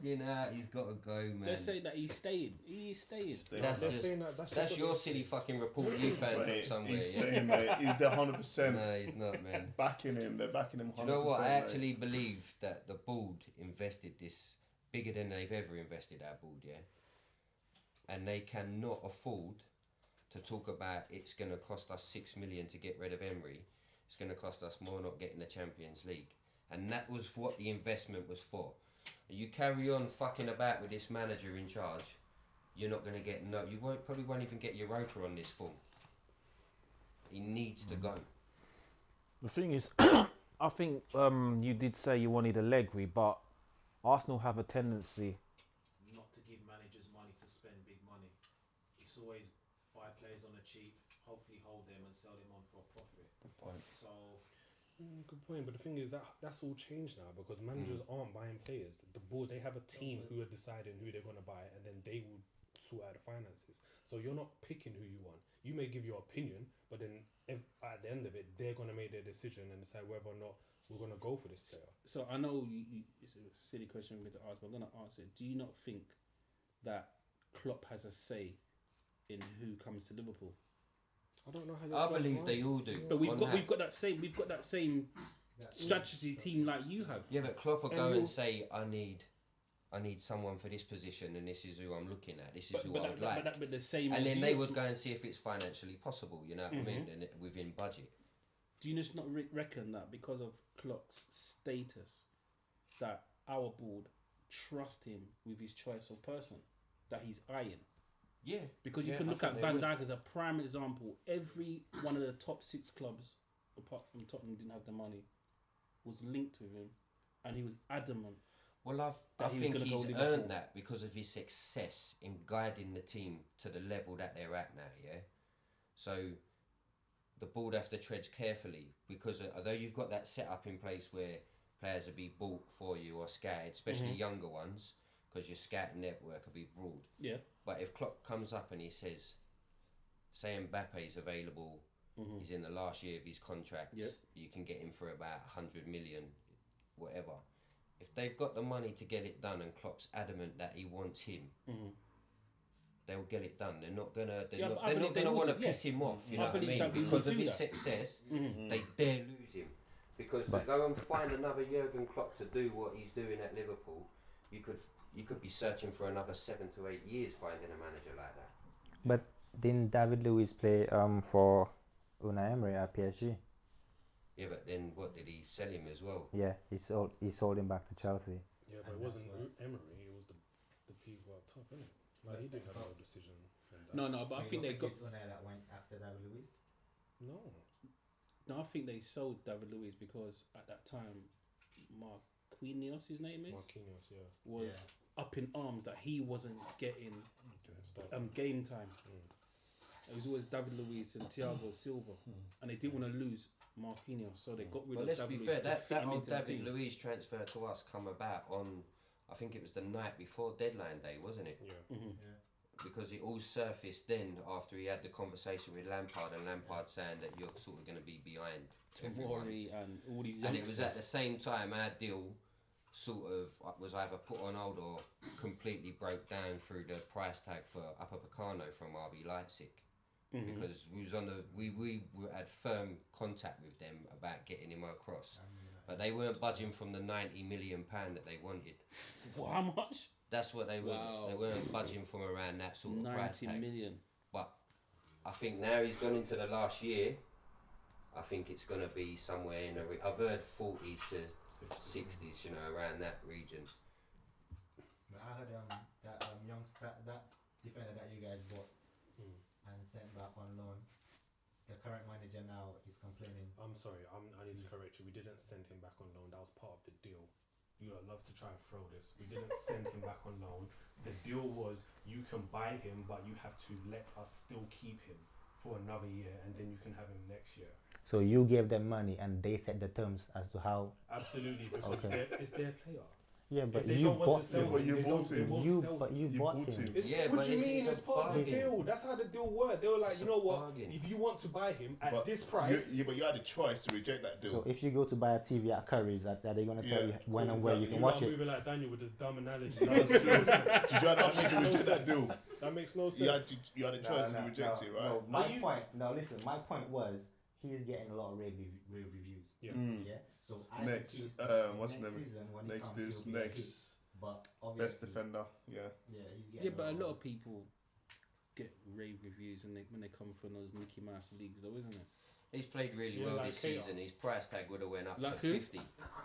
bugging out. He's got to go, man. They're saying that he's staying. He's staying. That's your silly fucking report you found from somewhere. He's staying, mate. He's the 100%. No, he's not, man. Backing him. They're backing him 100%. Do you know what? I mate. actually believe that the board invested this bigger than they've ever invested our board, yeah? And they cannot afford to talk about it's going to cost us 6 million to get rid of Emery. It's going to cost us more not getting the Champions League. And that was what the investment was for. You carry on fucking about with this manager in charge, you're not going to get probably won't even get Europa on this form. He needs to go. The thing is, I think you did say you wanted Allegri, but Arsenal have a tendency not to give managers money to spend big money. It's always buy players on the cheap, hopefully hold them and sell them on for a profit. Good point. So good point, but the thing is that's all changed now because managers aren't buying players. The board, they have a team who are deciding who they're going to buy, and then they will sort out the finances. So you're not picking who you want. You may give your opinion, but then at the end of it, they're going to make their decision and decide whether or not we're going to go for this player. So I know it's a silly question for me to ask, but I'm going to answer it. Do you not think that Klopp has a say in who comes to Liverpool? I don't know how. I believe they all do. But we've got that same strategy team like you have. Yeah, but Klopp will go and say, I need someone for this position, and this is who I'm looking at. This is who I would like. But the same. And then they would go and see if it's financially possible. You know what I mean? And within budget. Do you just not reckon that because of Klopp's status, that our board trust him with his choice of person that he's eyeing? Yeah. Because you can look at Van Dijk as a prime example. Every one of the top 6 clubs, apart from Tottenham, didn't have the money, was linked with him, and he was adamant. Well, I think he's earned that because of his success in guiding the team to the level that they're at now, yeah? So the board have to tread carefully because although you've got that setup in place where players will be bought for you or scouted, especially younger ones, because your scouting network will be broad. Yeah. But if Klopp comes up and he says, say Mbappe's available, he's in the last year of his contract, you can get him for about 100 million, whatever. If they've got the money to get it done and Klopp's adamant that he wants him, they'll get it done. They're not gonna want to piss him off, you know what I mean? Because of his success, they dare lose him. Because to go and find another Jurgen Klopp to do what he's doing at Liverpool, you could be searching for another 7 to 8 years finding a manager like that. But didn't David Luiz play for Unai Emery at PSG? Yeah, but then what, did he sell him as well? Yeah, he sold him back to Chelsea. Yeah, but it wasn't Emery, it was the people up top, innit? Like, he didn't have no decision. No, but I think they got... Unai that went after David Luiz? No, I think they sold David Luiz because at that time, Marquinhos, his name is? Marquinhos, yeah. Was up in arms that he wasn't getting game time. It was always David Luiz and Thiago Silva, and they didn't want to lose Marquinhos, so they got rid of David Luiz. Let's be fair, that old David Luiz transfer to us come about on, I think it was the night before deadline day, wasn't it? Yeah. Because it all surfaced then after he had the conversation with Lampard, and Lampard saying that you're sort of going to be behind Tomori and all these youngsters. And it was at the same time our deal sort of was either put on hold or completely broke down through the price tag for Upamecano from RB Leipzig. Because we was we had firm contact with them about getting him across, but they weren't budging from the £90 million that they wanted. Well, how much? That's what they were. Wow. They weren't budging from around that sort of price tag. 90 million. But I think now he's gone into the last year, I think it's going to be somewhere in the... I've heard 40s to 60s, you know, around that region. But I heard that defender that you guys bought and sent back on loan, the current manager now is complaining. I'm sorry, I need to correct you. We didn't send him back on loan. That was part of the deal. You would love to try and throw this. We didn't send him back on loan. The deal was you can buy him, but you have to let us still keep him for another year, and then you can have him next year. So you gave them money and they set the terms as to how... Absolutely, because it's their player. Yeah, but If they you don't want bought to sell Yeah, but him, you they bought don't- they him. won't you, sell but him. you You bought bought him. him. What but do you mean? it's It's a part of the bargain. deal. That's how the deal worked. They were like, It's you a know what? bargain. If you want to buy him at But this price, but you had a choice to reject that deal. So if you go to buy a TV at Curry's, are they gonna tell you Yeah, when and where you exactly. can you watch are it? moving like Daniel with this dumb analogy. Did you have the option to reject that deal? That makes no sense. You had a choice to reject it, right? No, my Are you- point. No, listen. My point was he's getting a lot of rave reviews. Yeah. Yeah. So I think Next, he's- what's the next name? season when he Next comes, is he'll be a hit. next But best obviously, defender. Yeah. yeah, he's Yeah, getting. but a lot of people get rave reviews when they come from those Mickey Mouse leagues, though, isn't it? He's played really Yeah, well like this Keita. season. His price tag would have went up Like to who? 50.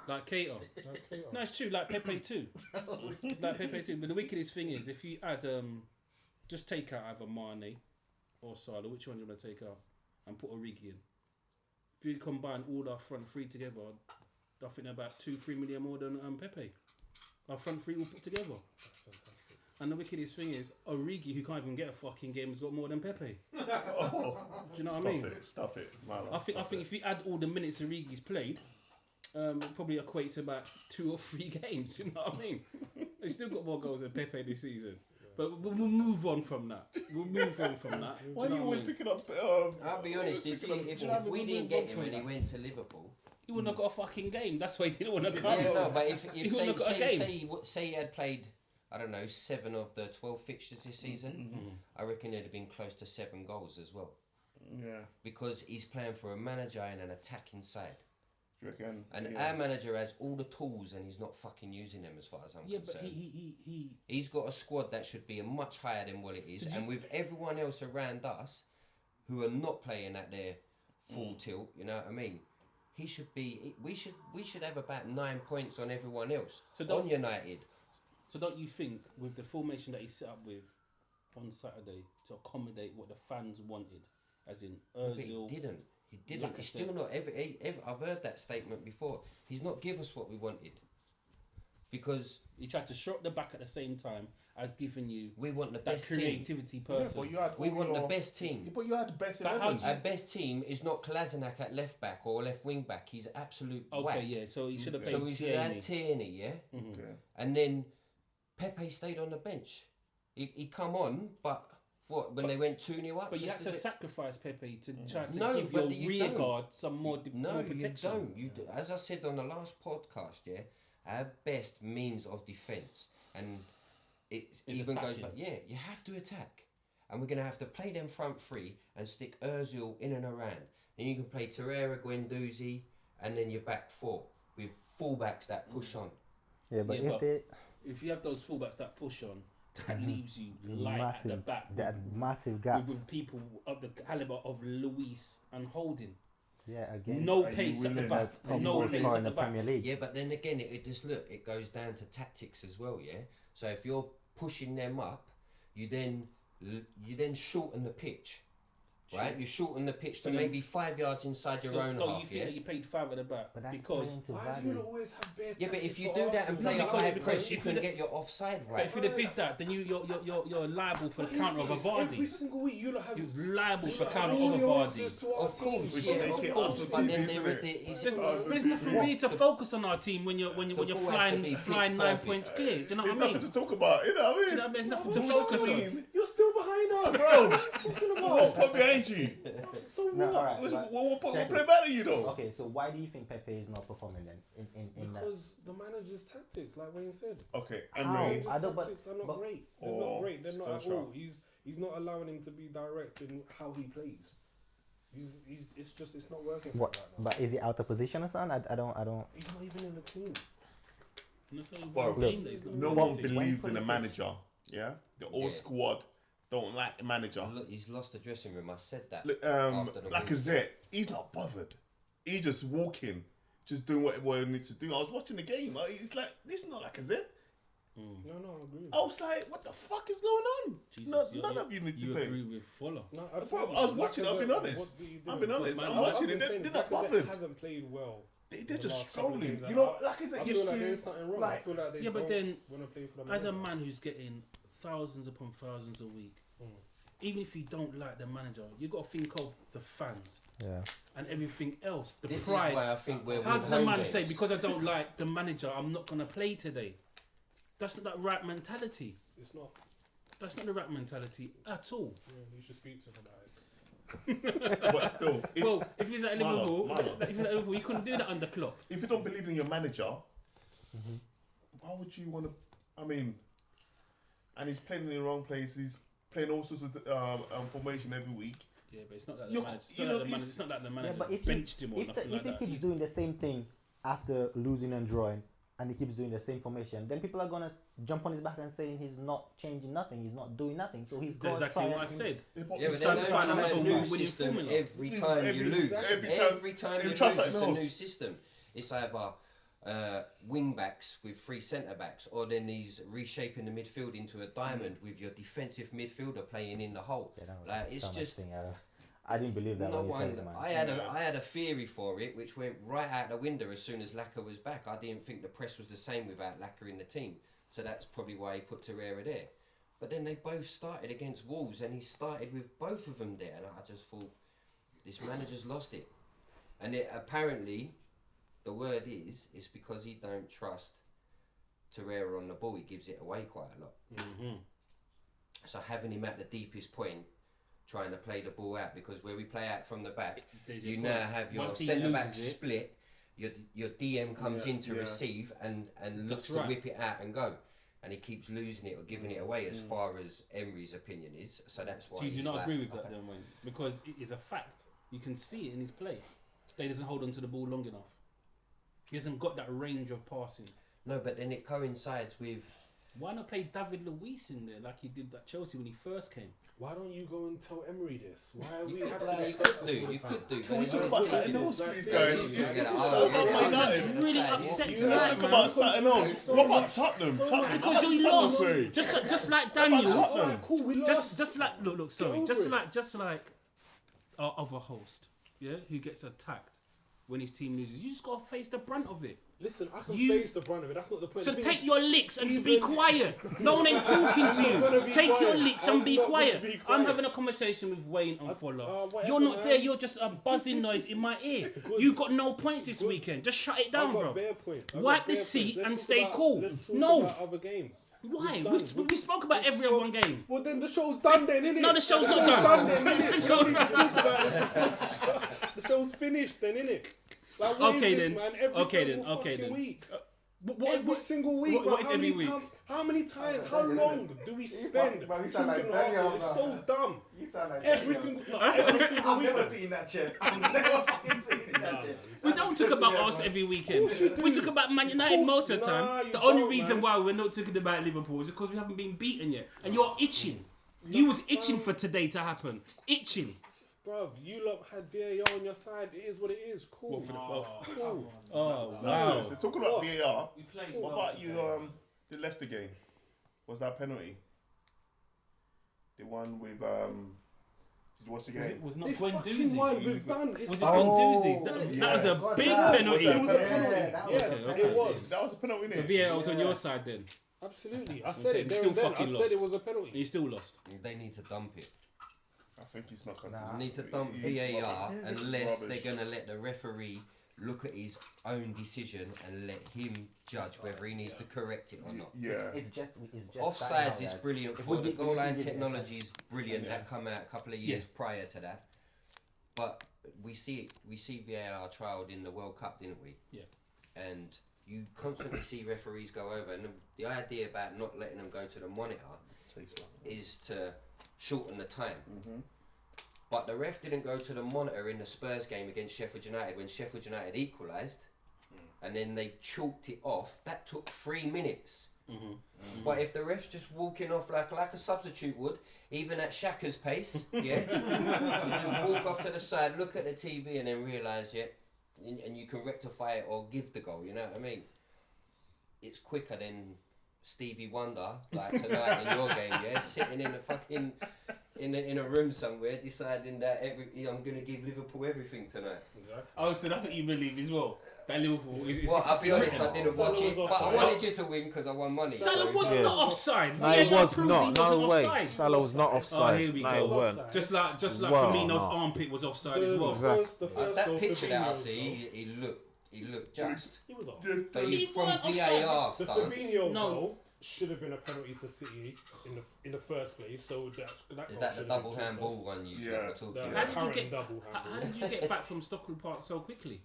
Like Cato. Okay, No, it's true. Like Pepe too. Like Pepe too. But the wickedest thing is, if you add just take out either Mane or Salah, which one do you want to take out, and put Origi in. If you combine all our front three together, I think they're about 2-3 million more than Pepe. Our front three all put together. That's fantastic. And the wickedest thing is, Origi, who can't even get a fucking game, has got more than Pepe. Oh, Do you know stop what I mean? it! Stop it, Marlon. I think if you add all the minutes Origi's played, it probably equates to about 2 or 3 games. You know what I mean? He's still got more goals than Pepe this season. But we'll move on from that. We'll move on from that. Do Why are know you what I always mean? picking up? I'll be honest, if we didn't get him when he went to Liverpool, He wouldn't have got a fucking game. That's why he didn't want to come. yeah, no, but if He wouldn't have got a game. say he had played, I don't know, 7 of the 12 fixtures this season, Mm-hmm. I reckon it'd have been close to 7 goals as well. Yeah. Because he's playing for a manager in an attacking side. Do you reckon? And yeah. our manager has all the tools and he's not fucking using them as far as I'm Yeah, but concerned. he He's got a squad that should be a much higher than what it is. So do And with everyone else around us who are not playing at their full tilt, you know what I mean? He should be. We should have about 9 points on everyone else. So on United. So don't you think with the formation that he set up with on Saturday to accommodate what the fans wanted, as in But he Ozil? didn't. He didn't. He's still not ever. I've heard that statement before. He's not give us what we wanted. Because He tried to short the back at the same time as giving you we want the that best team. creativity Yeah, person. but you had We all want the your- best team. But you had the best But how 11. do you- Our best team is not Kolasinac at left back or left wing back. He's absolute Okay, whack. yeah. So he should have Okay. paid So we should have had Tierney. Tierney, yeah? Mhm. Yeah. And then Pepe stayed on the bench. He come on, but what, when they went 2-0 up? But you just had to as it- sacrifice Pepe to try to No, give but your you rear don't. guard some more, No, more you protection. don't. As I said on the last podcast, yeah, our best means of defence, and it Is even goes attacking. back. Yeah, you have to attack, and we're gonna have to play them front three and stick Ozil in and around. Then you can play Torreira, Guendouzi, and then your back four with fullbacks that push on. Yeah, but Yeah, if but they If you have those fullbacks that push on, that Mm-hmm. leaves you light at the massive, back that with, massive with, gaps. with people of the caliber of Luis and Holding. Yeah, again. No Are you pace at the willing- back. top No goal pace scorer at in the the back. Premier League. Yeah, but then again, it goes down to tactics as well. Yeah, so if you're pushing them up, you then shorten the pitch. Right, you shorten the pitch to But then- maybe 5 yards inside your So own don't you half. think Yeah. that you paid 5 at the back? But that's Because playing to Why do value. you always have bare Yeah, but if tactics you for do that and Arsenal? play a because- high because press, you if can you'd- get your offside but right. if you'd have did that, then you're liable for the But counter of a it's every Vardy. single week you lot have. He was liable you for lot have counter all of a the Vardy. answers to our Of course, teams. We yeah, should of make it course. Arsenal But TV, then isn't there it? is. There's, Arsenal but there's TV. nothing really to focus on our team when you're ball has to be flying pitch 9 perfect. points clear. Do you know what I There's mean? nothing to talk about, you know what I Do you mean? know what I mean? There's nothing to Who's focus the on. team? You're still behind us. Bro, Talking what about. put behind you? So No, what? alright. What put Check play it. better you though? Okay, so why do you think Pepe is not performing then in that? Because the manager's tactics, like Wayne said. Okay, How? Emery. I don't- but- Tactics are not but- great. They're or not great. They're not at Solskjaer. all. He's not allowing him to be direct in how he plays. It's not working for What? him right now. But is he out of position or something? I don't. He's not even in the team. And that's how you Bro, win a game that he's not No winning one the team. believes in the 26. manager. Yeah, the whole Yeah. squad don't like the manager. Look, he's lost the dressing room. I said that. Look, After the win. Lacazette, he's not bothered. He just walking, just doing whatever he needs to do. I was watching the game. It's like this is not Lacazette. No, I agree. I was like, what the fuck is going on? Jesus, None of you need to you play. agree with Fuller. No, Bro, I was watching. I've been honest. I've been honest. I'm watching it. They're not bothered. Hasn't played well. They're the just last couple of strolling. games, You know, and Lacazette I used feel like to there's something wrong. like. I feel like they Yeah, but don't then, want to play for the As a manager. man who's getting thousands upon thousands a week, even if you don't like the manager, you got to think of the fans Yeah. and everything else. The This pride. is why I think we're How with does a home man games. say, because I don't like the manager, I'm not going to play today? That's not that right mentality. It's not. That's not the right mentality at all. Yeah, you should speak to him about it. But still, If he's at Liverpool, he couldn't do that under Klopp. if you don't believe in your manager, why would you want to? I mean, and he's playing in the wrong place. He's playing all sorts of formation every week. Yeah, but it's not that You're- you know, it's not that the manager but if benched him or if nothing he like that. keeps doing the same thing after losing and drawing, and he keeps doing the same formation, then people are gonna jump on his back and saying he's not changing nothing, he's not doing nothing. So he's That's got exactly what I said. Yeah, but Yeah, it's but trying then to they find try out a how new to winning system formula. every time you lose. every time you you lose, try it's something a else. new system. It's either wing backs with 3 centre backs, or then he's reshaping the midfield into a diamond with your defensive midfielder playing in the hole. Yeah, that was Like the it's dumbest just thing ever. I didn't believe that no when you said one. it, man. I had a theory for it, which went right out the window as soon as Laka was back. I didn't think the press was the same without Laka in the team, so that's probably why he put Torreira there. But then they both started against Wolves, and he started with both of them there, and I just thought this manager's lost it. And apparently, the word is it's because he don't trust Torreira on the ball. He gives it away quite a lot. Mm-hmm. So having him at the deepest point, trying to play the ball out, because where we play out from the back, you now have your Once he centre back loses it- split. Your DM comes in to receive and looks That's to right. whip it out and go, and he keeps losing it or giving it away. As far as Emery's opinion is, so that's why. So you do he's not like, agree with that then, Wayne? Because it is a fact. You can see it in his play. He doesn't hold on to the ball long enough. He hasn't got that range of passing. No, but then it coincides with. Why not play David Luiz in there like he did at Chelsea when he first came? Why don't you go and tell Emery this? Why are we You have could to do. make You could do. Can we but talk it's about not something easy. else, That's please, it. guys? It's It's just- just Oh, about yeah, Man that's United. really yeah. upset You- tonight, Let's talk man. about something else. So What about much. Tottenham? So Tottenham. Because What's you Tottenham lost, saying? just like What Daniel. about Tottenham? Alright, cool, we lost. Just like look, sorry, Get over it. just like our other host, yeah, who gets attacked when his team loses. You just gotta face the brunt of it. Listen, I can You- face the brunt of it. That's not the point. So The thing take is, your licks and just be even- quiet. No one ain't talking to I'm gonna you. be Take your quiet. licks I'm and be not gonna quiet. be I'm quiet. having a conversation with Wayne and Fuller. whatever, You're not man. there. You're just a buzzing noise in my ear. Good. You got no points this Good. weekend. Just shut it I've down, got bro. bare points. I've Wipe got the bare seat points. Let's and talk stay about- cool. Let's talk No. about other games. Why? We've done- We spoke about every spoke- one game. Well, then the show's done then, innit? No, the show's not show's done. then, innit? The We show- don't need to talk about it. The show's finished then, innit? Like, what Okay is this, then. man? Every Okay single then. Okay fucking then. week. What Single week. what bro. is How every many week? How many times? How long do we spend Bro, you sound like talking Arsenal? Daniel, It's bro. so dumb. You sound like Every Daniel. single I've week. never seen that chair. I've never fucking seen that chair. We don't talk about us every weekend. course you do. We talk about Man United Course- most of the Nah, time. you The only don't, reason man. why we're not talking about Liverpool is because we haven't been beaten yet. And you're itching. You was itching for today to happen. Itching. Bruv, you lot had VAR on your side. It is what it is. Cool. What for the fuck? Cool. Oh, No, wow. seriously, talking about What? VAR. We played What well about you? today. The Leicester game. Was that penalty? The one with Did you watch the Was game? it was not They fucking Guendouzi? won. We've done. It's Was it done. Guendouzi? That yeah. was a God, big that penalty. It was a Yeah, penalty. that was Yes, okay. it was. That was a penalty, So innit? VAR was on your side then. Absolutely. I said Okay, it still there and then. fucking I lost. said it was a And penalty. you still lost. They need to dump it. I think it's not. They need to dump It's VAR rubbish. unless they're Rubbish. going to let the referee look at his own decision and let him judge whether he needs to correct it or not. Yeah. It's just Offsides is guys. brilliant. If For we the did- goal we line did it, technology is brilliant. Yeah. That come out a couple of years prior to that. But we see VAR trialled in the World Cup, didn't we? Yeah. And you constantly see referees go over, and the idea about not letting them go to the monitor is to shorten the time. Mm-hmm. But the ref didn't go to the monitor in the Spurs game against Sheffield United when Sheffield United equalised, and then they chalked it off. That took 3 minutes. But if the ref's just walking off like a substitute would, even at Shaka's pace, yeah, you just walk off to the side, look at the TV, and then realise, yeah, and you can rectify it or give the goal. You know what I mean? It's quicker than Stevie Wonder, like tonight in your game, yeah, sitting in a fucking in a room somewhere, deciding that I'm gonna give Liverpool everything tonight. Oh, so that's what you believe as well? That Liverpool is Well, I'll be honest, I didn't watch Salah it, was but I offside. wanted you to win because I won money. Salah was Yeah. not offside. No, VAR it was proved not. he No wasn't way. offside. Salah was not offside. here we no, go. it weren't. Offside. Just like Well, Firmino's no. armpit was offside as well. Exactly. The first That goal, picture that I Fabinho's see, goal. he looked just. He was off. But He from weren't VAR The stance, Fabinho No. goal. should have been a penalty to City in the first place. So that Is goal that the should have double been handball kicked one you Yeah. were talking The about? How did you apparent get- double How handball. did you get back from Stockwell Park so quickly,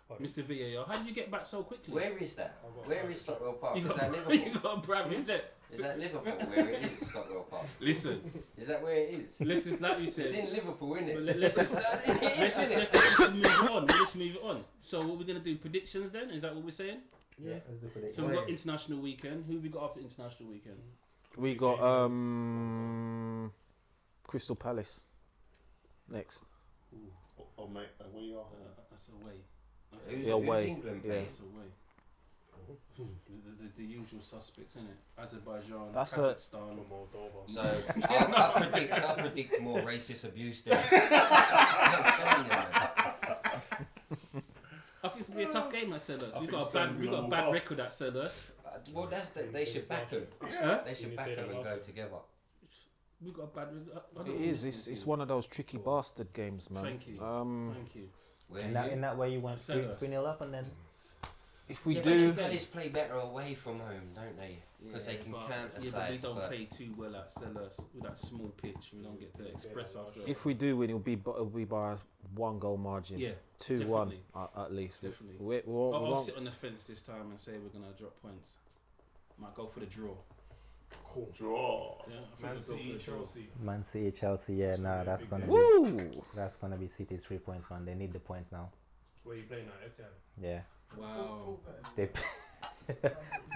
Pardon? Mr. VAR? How did you get back so quickly? Where is that? I've got Where that. is Stockwell Park? You Is that got, Liverpool? you got a brave jet. Is that Liverpool where it is, Stockwell Park? Listen, Is that where it is? let's just like you It's said. in Liverpool, isn't Well, it? let's just It is, move it on. Let's move it on. So what we're gonna do? Predictions then? Is that what we're saying? Yeah, let's do prediction. So we've got international weekend. Who have we got after international weekend? We got Crystal Palace next. Oh, mate, where you are? That's away. Who's, Yeah, who's away. England Yeah. playing? That's away. The usual suspects, isn't it? Azerbaijan, That's Kazakhstan. Moldova. So I predict more racist abuse there. I'm telling you, man. I think it's gonna be a tough game at Sellers. I We've think got a Stan's bad, we've gonna got a walk bad off. record at Sellers. Well, that's they should back them. Huh? They Can should you back say them that and last go together. We've got a bad. I don't It know is. what's It's going one of those tricky bastard games, man. Thank you. Um, Thank you. Where In that way, you went Sellers. 3-0 up, and then if we yeah, do, but Palace play better away from home, don't they? Because they can counter Yeah, but we sides. don't But play too well at Sellers with that small pitch. We don't get to express ourselves. if we do win, it'll be by a 1-goal margin. Yeah, 2-1 definitely. at least. Definitely. We I'll won't- sit on the fence this time and say we're gonna drop points. Might go for the draw. Cool. Draw. Yeah, I think Man we'll go City, for the draw. Chelsea. Man City, Chelsea. Yeah, nah, that's big gonna game. be Woo! City's 3 points, man. They need the points now. Where you playing at Etienne? Yeah. Wow. They.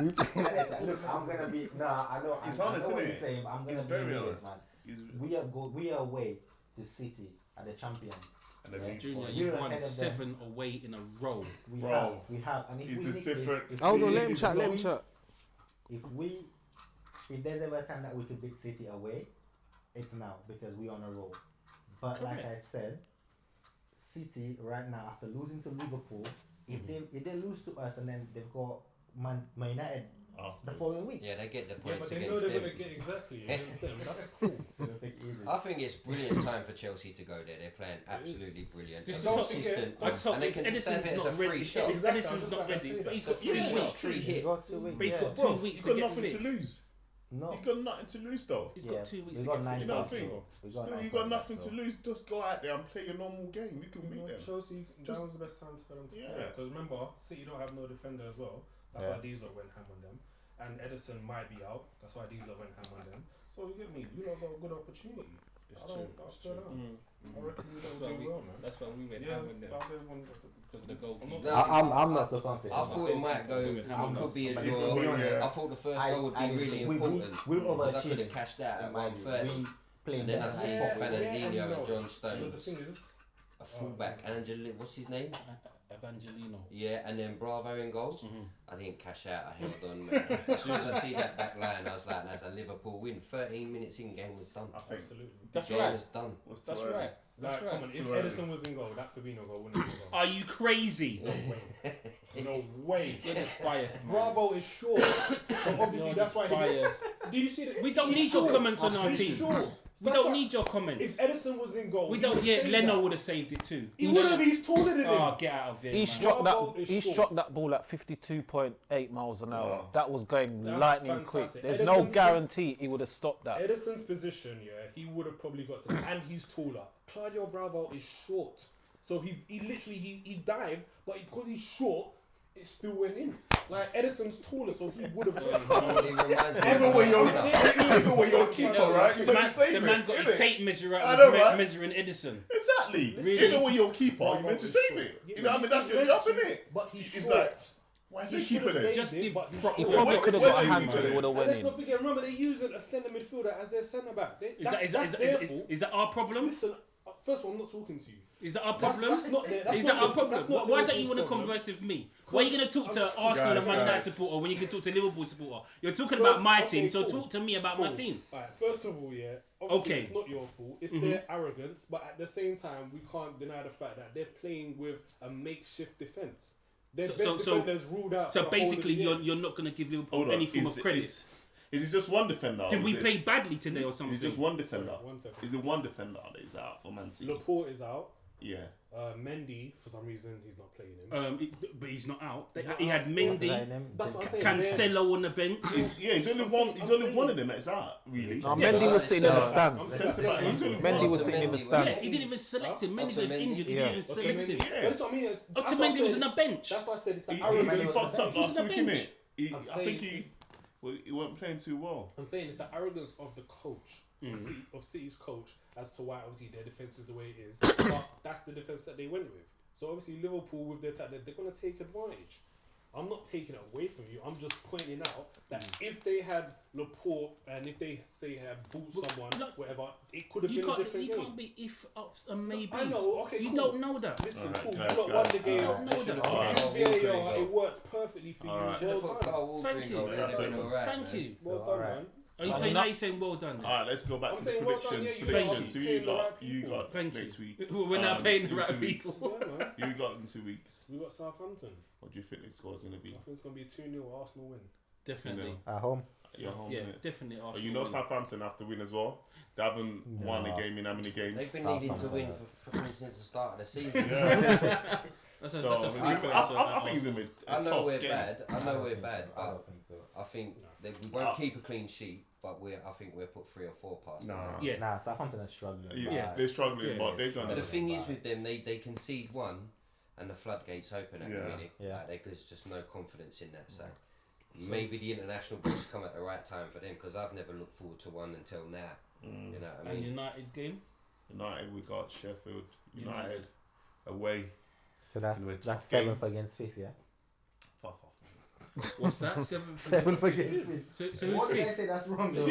Look, I'm gonna be. Nah, I know. He's I honest, know what isn't you're he? saying, but I'm He's gonna be very honest, honest. man. He's, We are away to City at the champions. and then Yeah. he- Junior, We're you've won ahead of them. 7 away in a row. We Bro, have, and if he's we this nick different. this, Hold on, He let him is chat. Let him not- chat. if there's ever a time that we could beat City away, it's now because we're on a roll. But like I Correct. said, City right now after losing to Liverpool, if they lose to us and then they've got Man United the afterwards. following week, Yeah, they get the Yeah, points but they know against they're them. going to get exactly against them. That's cool. so they'll take it easy. I think it's brilliant time for Chelsea to go there. They're playing absolutely brilliant. This and is not- consistent. I told And they if can just have Edison's it as a not free ready. shot. If Exactly, Edison's I'm just not about to ready, say but he's that. got 3 Yeah, weeks. free He's hit. got 2 weeks. But he's got Bro, 2 weeks he's to got get nothing fit. to lose. No, He's got nothing to lose though. He's Yeah, got 2 weeks we to got get 9 fit. You know what I points, think? bro. We Still, nine you got points, nothing bro. to lose. Just go out there and play a normal game. We can beat them. Chelsea, that Just- was the best time for them to play. Yeah. Because remember, City don't have no defender as well. That's Yeah. why these lot went ham on them. And Edison might be out. That's why these lot went ham on them. So you get me. You lot got a good opportunity. It's I true. don't. It's I true. don't know. I reckon we That's don't why do we. well, man. That's why we went Yeah, ham with them but they won. because of the goalkeeper. No, I'm not so confident. I thought it might go. It It could be a But draw. to be honest, I thought the first goal would be really important. We Because I could overachieved. have cashed out at in my view. 1:30. We playing And then I better see than Yeah, Pogba. Fernandinho no. and John But the Stones, thing is, a fullback, Angela, what's his name? Evangelino. Yeah, and then Bravo in goals. Mhm. I didn't cash out. I held on. Man. As soon as I see that back line, I was like, "That's a Liverpool win." 13 minutes in, game was done. I think absolutely. That's game right. was done. what's too That's early. right. Like, That's come right. on, It's if too early. Edison was in goal, that Fabinho goal wouldn't be Are you crazy? No way. No way. You're just biased, man. Bravo is short. So obviously You're that's just why he. biased. Did you see that? We don't He's need your short. comments on our He's team. short. We That's don't why- need your comments. If Edison was in goal, We he don't. would've Yeah, saved Leno that. would have saved it too. He would have. He's taller than him. Oh, get out of here. He man. struck Bravo that. is He short. struck that ball at 52.8 miles an hour. Wow. That was going That's lightning quick. fantastic. There's Edison's no just- guarantee he would have stopped that. Edison's position, yeah, he would have probably got to that. And he's taller. Claudio Bravo is short. So he literally he dived, but because he's short, it still went in. Like Edison's taller, so he would have He reminds me Even of when a you're, spinner. even when you're a keeper, right? You The meant man, to save the it. man got his innit? tape measure out I and know, was right? measuring Edison. Exactly. Really? Even when you're a keeper, you meant to save it. You know what I mean? That's your job, isn't it? But he's It's short. like, why is he keeper then? Just give but he's props. He short. probably Where's- could have where's got a the hand keeper to it. then? Would have And went let's in. not forget, remember they're using a centre midfielder as their centre back. Is that our problem? Listen, first of all, I'm not talking to you. Is that our That's problem? not their, that's Is not that our their- problem? that's not Why don't Liverpool's you want to problem. converse with me? Why are you going to talk to Arsenal and Guys, Man United guys. supporter when you can talk to Liverpool supporter? You're talking First- about my okay, team, so cool. talk to me about my Cool. team. Alright, first of all, yeah, obviously Okay. it's not your fault. It's Mhm. their arrogance, but at the same time, we can't deny the fact that they're playing with a makeshift defence. Their So- best so- so- defenders ruled out. So for the whole of basically, the game. you're not going to give Liverpool Hold on, any form is of credit. Is it just one defender? Did or we is it- play badly today or Is something? it just one defender? Sorry, 1 second. Is it one defender that is out for Man City? Laporte is out. Yeah. Mendy, for some reason, he's not playing him. But he's not out. He had Mendy, That's what I'm saying. Cancelo on the bench. He's only one. He's only one of them that's out. Really. No, Mendy was sitting in the stands. Mendy was sitting in the Yeah, stands. he didn't even select him. Mendy's injured. He Yeah. didn't even select him. Yeah. That's what I mean. Otamendi was on the bench. That's why I said it's the He arrogance. fucked up He was last on the week, bench. innit? I'm I saying think he wasn't playing too well. I'm saying it's the arrogance of the coach, of City's coach, as to why obviously their defense is the way it is. But that's the defense that they went with. So obviously Liverpool with their attack, they're going to take advantage. I'm not taking it away from you. I'm just pointing out that if they had Laporte and if they say had bought someone, whatever, it could have been a different game. You can't be if, ups, and maybes. I know. Okay, you cool. don't know that. Listen, Alright, cool. guys, You lot won the guys. game. You don't know that. Alright. It worked perfectly for you. Alright. Well done. Thank you. Thank you. Well done, man. Are you saying now you're saying well done? All right, let's go back I'm to the saying well done, predictions. yeah, Predictions. Who you you got got? the You right got Thank next you. week. We're not paying the 2 right weeks. people. Yeah, man. You got in 2 weeks. We got Southampton. What do you think the score's gonna I be? think it's going to be a 2-0 Arsenal win. Definitely. At home. You're home, Yeah, innit? definitely Oh, Arsenal. you know win. Southampton have to win as well. They haven't won a game in how many games? They've been needing to win since the start of the season. Yeah. That's a So free I question. think it's gonna be a I know tough we're game. bad. I know we're bad, I but don't think so. I think that we won't keep a clean sheet. But I think we'll put 3 or 4 past. them. Nah. Yeah. Nah, Southampton are struggling. Yeah, they're struggling, Yeah. but they're gonna. But the thing is with them, they concede one, and the floodgates open at the Yeah. minute. Yeah. Like, there's just no confidence in that side. Maybe the international breaks come at the right time for them because I've never looked forward to one until now. You know what I And mean? United's game. United, we got Sheffield United away. So Anyway, that's tough 7th against 5th, yeah? Fuck off. What's that? 7th. 7th against 5th. So What who's did I fifth? say that's wrong though?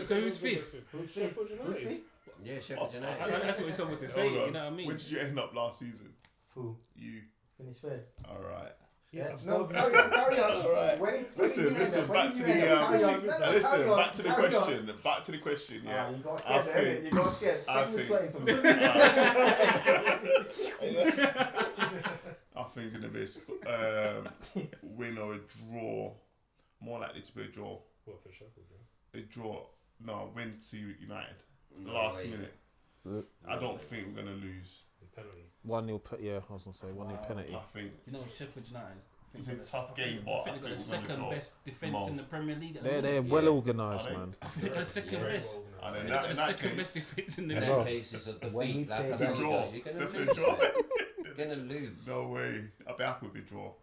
So who's fifth? Who's Sheffield 5th? United. Who's 5th? Yeah, Sheffield United. That's what it's someone to say. Hold on. You know what I mean? Where did you end up last season? Who? You. Finished 3rd. All right. Yeah. that's No, not- carry on. All right. Listen, back to the back to the question. Yeah. You got I scared, think- you got scared. I Check the think- sweating for me. I think it's gonna be a win or a draw. More likely to be a draw. What for Sheffield? Yeah? A draw. No, win to United. No Last way. minute. I don't think we're gonna lose. The penalty. 1-0, yeah, I was going to say 1-0 penalty. I think You know Sheffield United. it's a tough game, but I I think they've got the think we're gonna second draw. best defence in the Premier League. At the They're moment. well organised, Are they? man. I think they've got the second Very best. well And I in think they've got the that second case, best defence in the In league. that case, it's a When we defeat. Like play I it's a told you, draw. you're gonna Definitely lose. draw. You're gonna lose. No way. I'll be happy with a draw. Of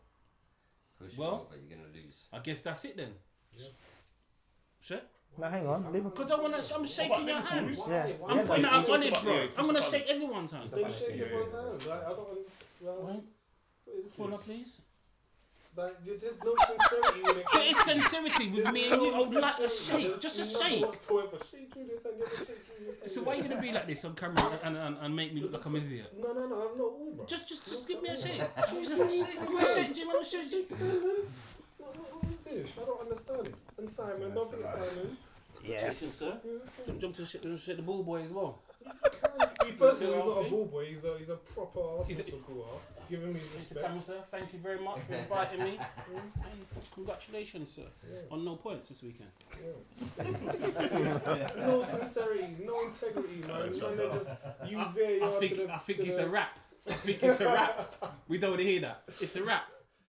course you Well- will, but you're gonna lose. I guess that's it then. Yeah. Sure. Now hang on, Liverpool. Because I'm shaking your hand. Liverpool? Yeah, I'm yeah, putting no, it out you on talked it, about- bro. yeah, I'm Crystal gonna Palace. shake everyone's hand. They shake Yeah, everyone's yeah, hand. Like, I don't understand. Right. What is Fuller, this? please. Like, there's no sincerity in it. There is sincerity with me and you. I would like a shake, There's just a none shake. whatsoever. Shake through this and you have to shake through this. And So why are you gonna be like this on camera and make me look like I'm an idiot? No, I'm not all, bro. Just give me a shake. Give me a shake, Jim. I'm a shake. What is this? I don't understand. And Simon, don't forget Simon. Listen, sir. Jump to shake the ball boy as well. First of all, he's not a ball boy. He's a proper Arsenal supporter. Giving me Mr. respect. Camera, sir, thank you very much for inviting me. And congratulations, sir, on no points this weekend. No sincerity, no integrity, man. Man, they just use VAR I think it's a wrap. I think it's a wrap. We don't want to hear that. It's a wrap.